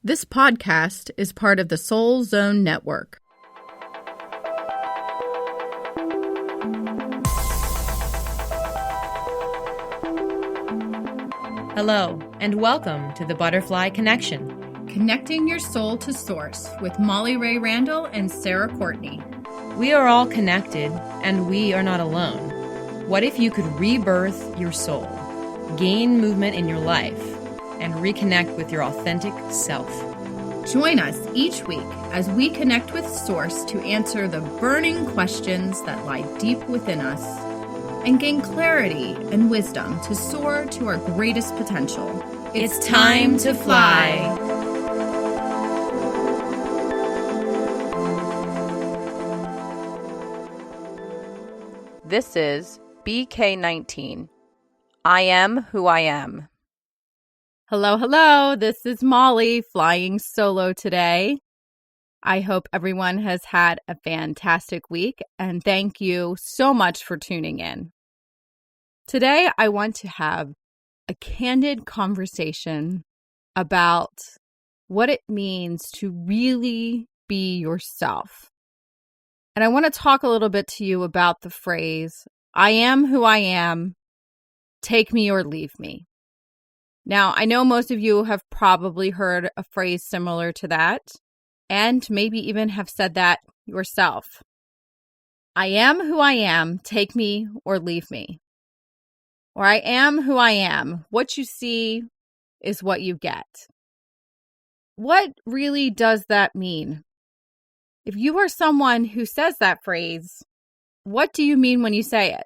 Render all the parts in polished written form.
This podcast is part of the Soul Zone Network. Hello, and welcome to the Butterfly Connection. Connecting your soul to source with Molly Rahe-Randall and Sarah Courtney. We are all connected, and we are not alone. What if you could rebirth your soul, gain movement in your life, and reconnect with your authentic self? Join us each week as we connect with Source to answer the burning questions that lie deep within us and gain clarity and wisdom to soar to our greatest potential. It's time to fly. This is BK19. I am who I am. Hello. This is Molly flying solo today. I hope everyone has had a fantastic week, and thank you so much for tuning in. Today, I want to have a candid conversation about what it means to really be yourself. And I want to talk a little bit to you about the phrase, I am who I am, take me or leave me. Now, I know most of you have probably heard a phrase similar to that, and maybe even have said that yourself. I am who I am, take me or leave me. Or I am who I am, what you see is what you get. What really does that mean? If you are someone who says that phrase, what do you mean when you say it?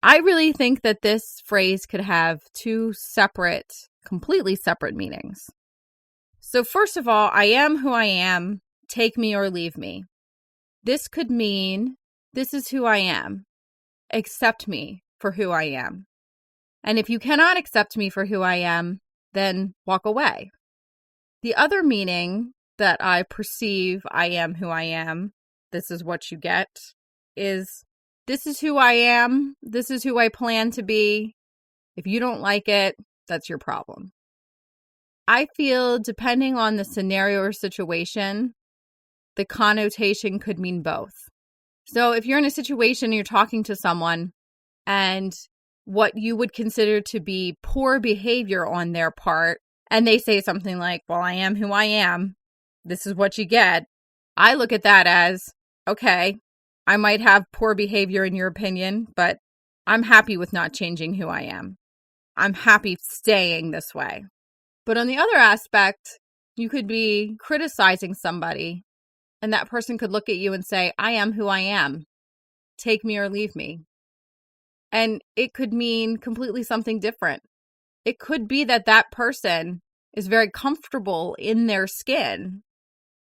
I really think that this phrase could have two completely separate meanings. So first of all, I am who I am, take me or leave me. This could mean, this is who I am. Accept me for who I am. And if you cannot accept me for who I am, then walk away. The other meaning that I perceive I am who I am, this is what you get, is this is who I am, this is who I plan to be. If you don't like it, that's your problem. I feel depending on the scenario or situation, the connotation could mean both. So if you're in a situation and you're talking to someone and what you would consider to be poor behavior on their part, and they say something like, well, I am who I am, this is what you get. I look at that as, okay, I might have poor behavior in your opinion, but I'm happy with not changing who I am. I'm happy staying this way. But on the other aspect, you could be criticizing somebody, and that person could look at you and say, I am who I am. Take me or leave me. And it could mean completely something different. It could be that that person is very comfortable in their skin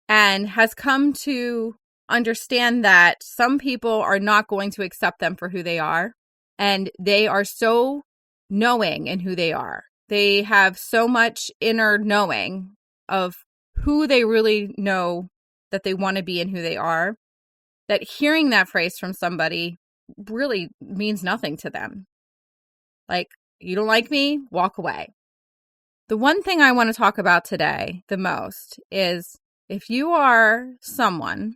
and has come to understand that some people are not going to accept them for who they are. And they are so knowing in who they are. They have so much inner knowing of who they really know that they want to be and who they are, that hearing that phrase from somebody really means nothing to them. Like, you don't like me? Walk away. The one thing I want to talk about today the most is if you are someone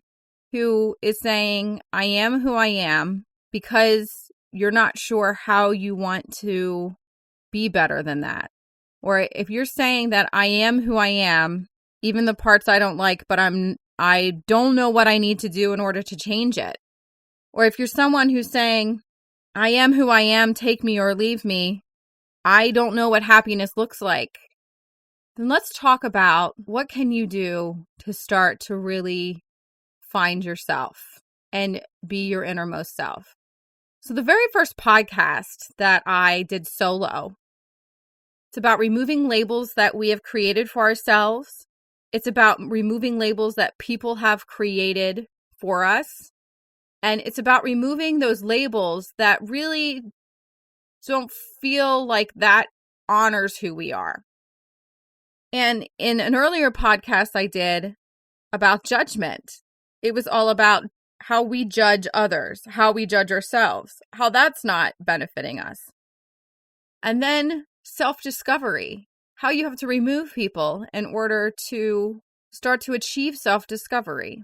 who is saying, I am who I am, because you're not sure how you want to be better than that. Or if you're saying that I am who I am, even the parts I don't like, but I don't know what I need to do in order to change it. Or if you're someone who's saying, I am who I am, take me or leave me, I don't know what happiness looks like, then let's talk about what can you do to start to really find yourself and be your innermost self. So the very first podcast that I did solo, it's about removing labels that we have created for ourselves. It's about removing labels that people have created for us. And it's about removing those labels that really don't feel like that honors who we are. And in an earlier podcast I did about judgment, it was all about how we judge others, how we judge ourselves, how that's not benefiting us. And then self-discovery. how you have to remove people in order to start to achieve self-discovery.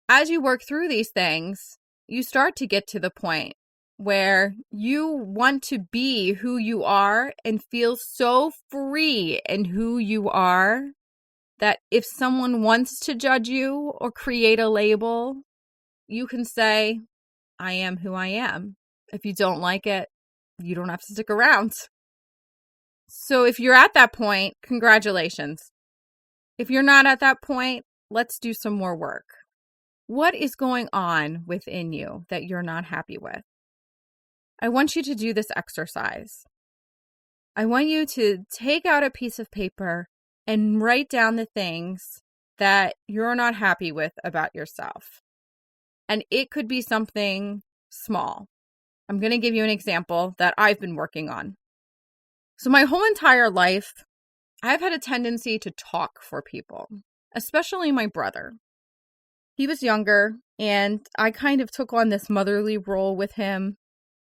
As you work through these things, you start to get to the point where you want to be who you are and feel so free in who you are that if someone wants to judge you or create a label, you can say, I am who I am. If you don't like it, you don't have to stick around. So if you're at that point, congratulations. If you're not at that point, let's do some more work. What is going on within you that you're not happy with? I want you to do this exercise. I want you to take out a piece of paper and write down the things that you're not happy with about yourself. And it could be something small. I'm going to give you an example that I've been working on. So my whole entire life, I've had a tendency to talk for people, especially my brother. He was younger, and I kind of took on this motherly role with him.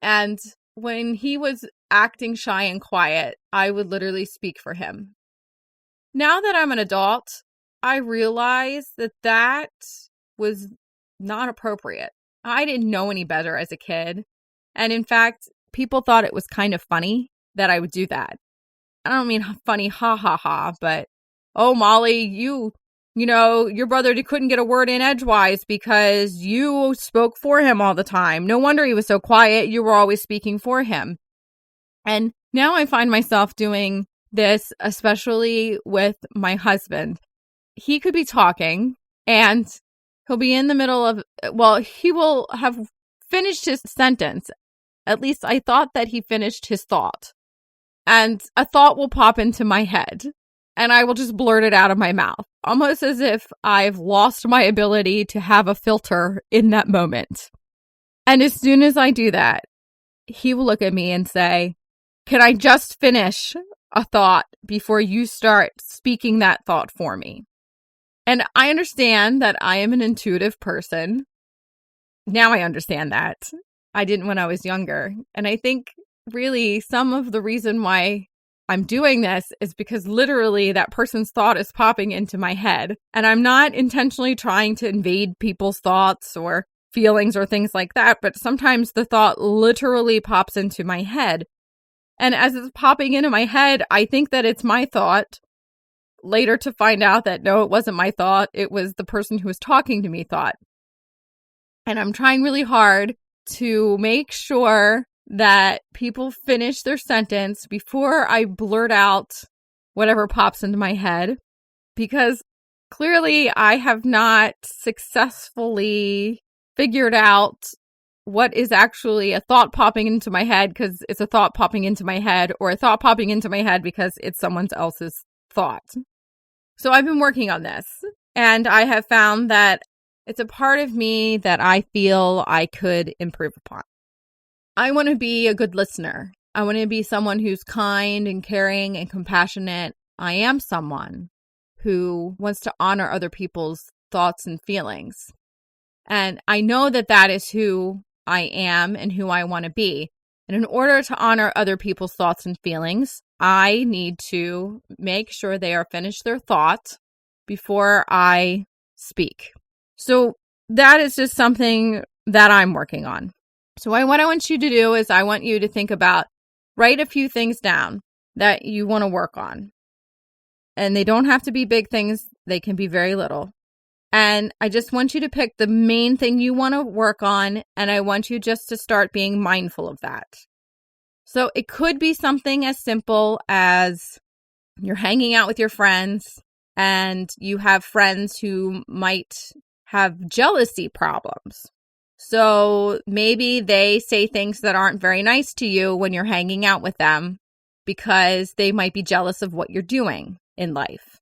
And when he was acting shy and quiet, I would literally speak for him. Now that I'm an adult, I realize that that was not appropriate. I didn't know any better as a kid. And in fact, people thought it was kind of funny that I would do that. I don't mean funny, ha ha ha, but, oh, Molly, you know, your brother couldn't get a word in edgewise because you spoke for him all the time. No wonder he was so quiet. You were always speaking for him. And now I find myself doing this, especially with my husband. He could be talking and he'll be in the middle of, he will have finished his sentence. At least I thought that he finished his thought. And a thought will pop into my head. And I will just blurt it out of my mouth, almost as if I've lost my ability to have a filter in that moment. And as soon as I do that, he will look at me and say, can I just finish a thought before you start speaking that thought for me? And I understand that I am an intuitive person. Now I understand that. I didn't when I was younger. And I think really some of the reason why I'm doing this is because literally that person's thought is popping into my head. And I'm not intentionally trying to invade people's thoughts or feelings or things like that. But sometimes the thought literally pops into my head. And as it's popping into my head, I think that it's my thought. Later to find out that no, it wasn't my thought. It was the person who was talking to me thought. And I'm trying really hard to make sure that people finish their sentence before I blurt out whatever pops into my head, because clearly I have not successfully figured out what is actually a thought popping into my head because it's a thought popping into my head, or a thought popping into my head because it's someone else's thought. So I've been working on this, and I have found that it's a part of me that I feel I could improve upon. I want to be a good listener. I want to be someone who's kind and caring and compassionate. I am someone who wants to honor other people's thoughts and feelings. And I know that that is who I am and who I want to be. And in order to honor other people's thoughts and feelings, I need to make sure they are finished their thought before I speak. So that is just something that I'm working on. So what I want you to do is I want you to think about, write a few things down that you want to work on. And they don't have to be big things. They can be very little. And I just want you to pick the main thing you want to work on. And I want you just to start being mindful of that. So it could be something as simple as you're hanging out with your friends and you have friends who might have jealousy problems. So maybe they say things that aren't very nice to you when you're hanging out with them because they might be jealous of what you're doing in life.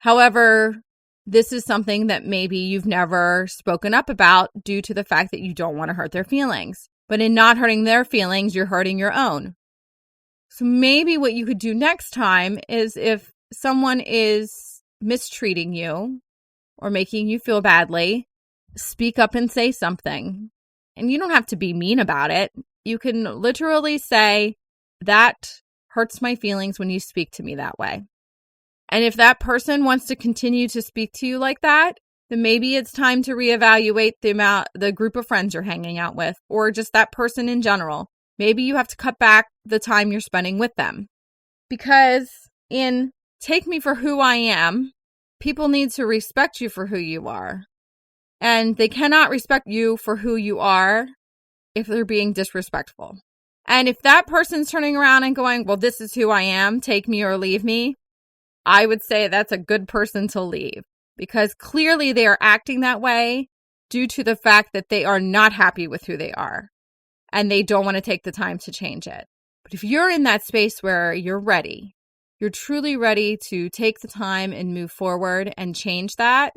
However, this is something that maybe you've never spoken up about due to the fact that you don't want to hurt their feelings. But in not hurting their feelings, you're hurting your own. So maybe what you could do next time is if someone is mistreating you or making you feel badly, speak up and say something. And you don't have to be mean about it. You can literally say, that hurts my feelings when you speak to me that way. And if that person wants to continue to speak to you like that, then maybe it's time to reevaluate the group of friends you're hanging out with, or just that person in general. Maybe you have to cut back the time you're spending with them. Because in Take Me for Who I Am, people need to respect you for who you are. And they cannot respect you for who you are if they're being disrespectful. And if that person's turning around and going, well, this is who I am, take me or leave me, I would say that's a good person to leave. Because clearly they are acting that way due to the fact that they are not happy with who they are. And they don't want to take the time to change it. But if you're in that space where you're ready, you're truly ready to take the time and move forward and change that,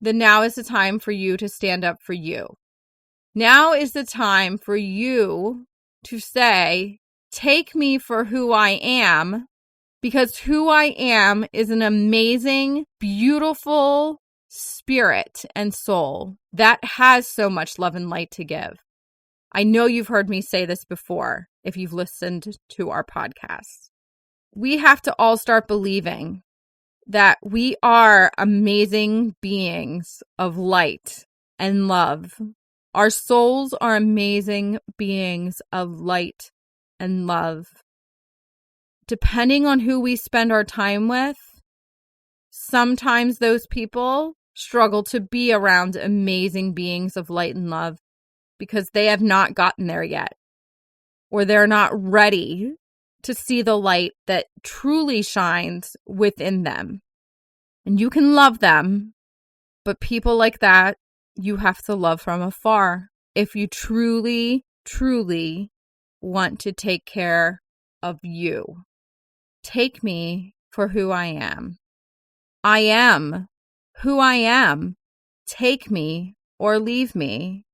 then now is the time for you to stand up for you. Now is the time for you to say, take me for who I am, because who I am is an amazing, beautiful spirit and soul that has so much love and light to give. I know you've heard me say this before if you've listened to our podcast. We have to all start believing that we are amazing beings of light and love. Our souls are amazing beings of light and love. Depending on who we spend our time with, sometimes those people struggle to be around amazing beings of light and love because they have not gotten there yet, or they're not ready to see the light that truly shines within them. And you can love them, but people like that, you have to love from afar if you truly, truly want to take care of you. Take me for who I am. I am who I am. Take me or leave me.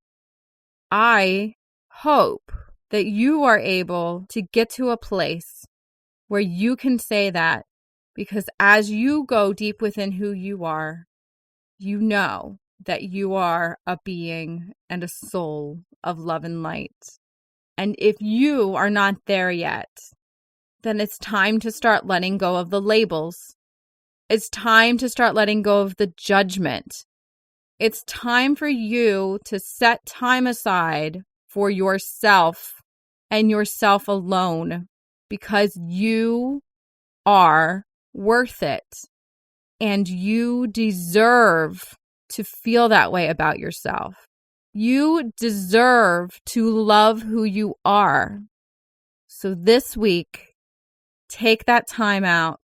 I hope that you are able to get to a place where you can say that, because as you go deep within who you are, you know that you are a being and a soul of love and light. And if you are not there yet, then it's time to start letting go of the labels. It's time to start letting go of the judgment. It's time for you to set time aside for yourself and yourself alone, because you are worth it and you deserve to feel that way about yourself. You deserve to love who you are. So this week, take that time out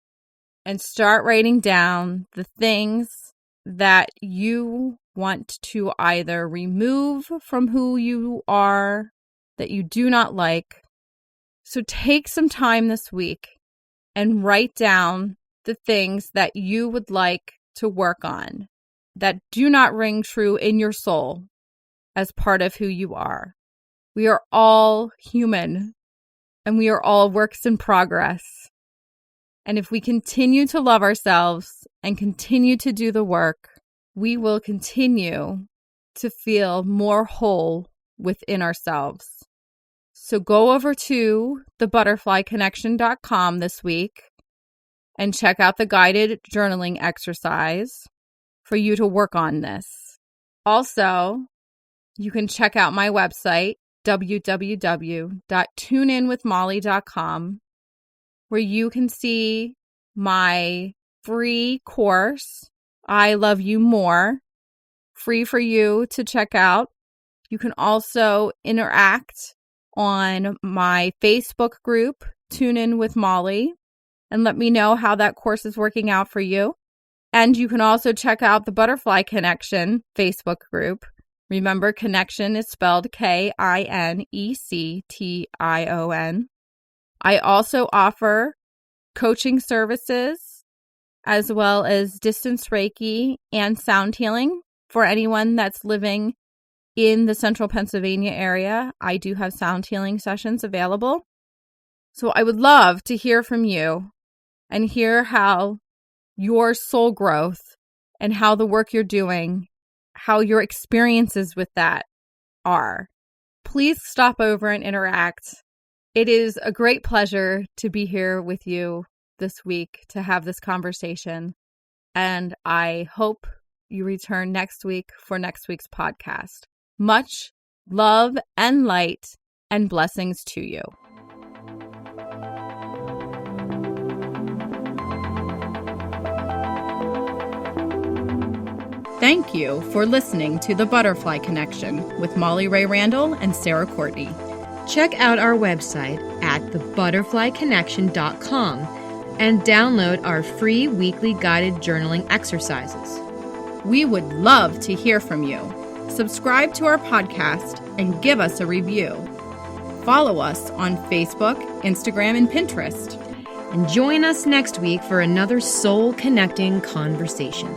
and start writing down the things that you want to either remove from who you are that you do not like. So take some time this week and write down the things that you would like to work on that do not ring true in your soul as part of who you are. We are all human and we are all works in progress. And if we continue to love ourselves and continue to do the work, we will continue to feel more whole within ourselves. So go over to thebutterflyconnection.com this week and check out the guided journaling exercise for you to work on this. Also, you can check out my website, www.tuneinwithmolly.com, where you can see my free course, I Love You More, free for you to check out. You can also interact on my Facebook group, Tune In with Molly, and let me know how that course is working out for you. And you can also check out the Butterfly Connection Facebook group. Remember, connection is spelled Kinection. I also offer coaching services as well as distance Reiki and sound healing for anyone that's living in the central Pennsylvania area. I do have sound healing sessions available. So I would love to hear from you and hear how your soul growth and how the work you're doing, how your experiences with that are. Please stop over and interact. It is a great pleasure to be here with you this week to have this conversation. And I hope you return next week for next week's podcast. Much love and light and blessings to you. Thank you for listening to The Butterfly Connection with Molly Rahe-Randall and Sarah Courtney. Check out our website at thebutterflyconnection.com and download our free weekly guided journaling exercises. We would love to hear from you. Subscribe to our podcast and give us a review. Follow us on Facebook, Instagram, and Pinterest. And join us next week for another soul-connecting conversation.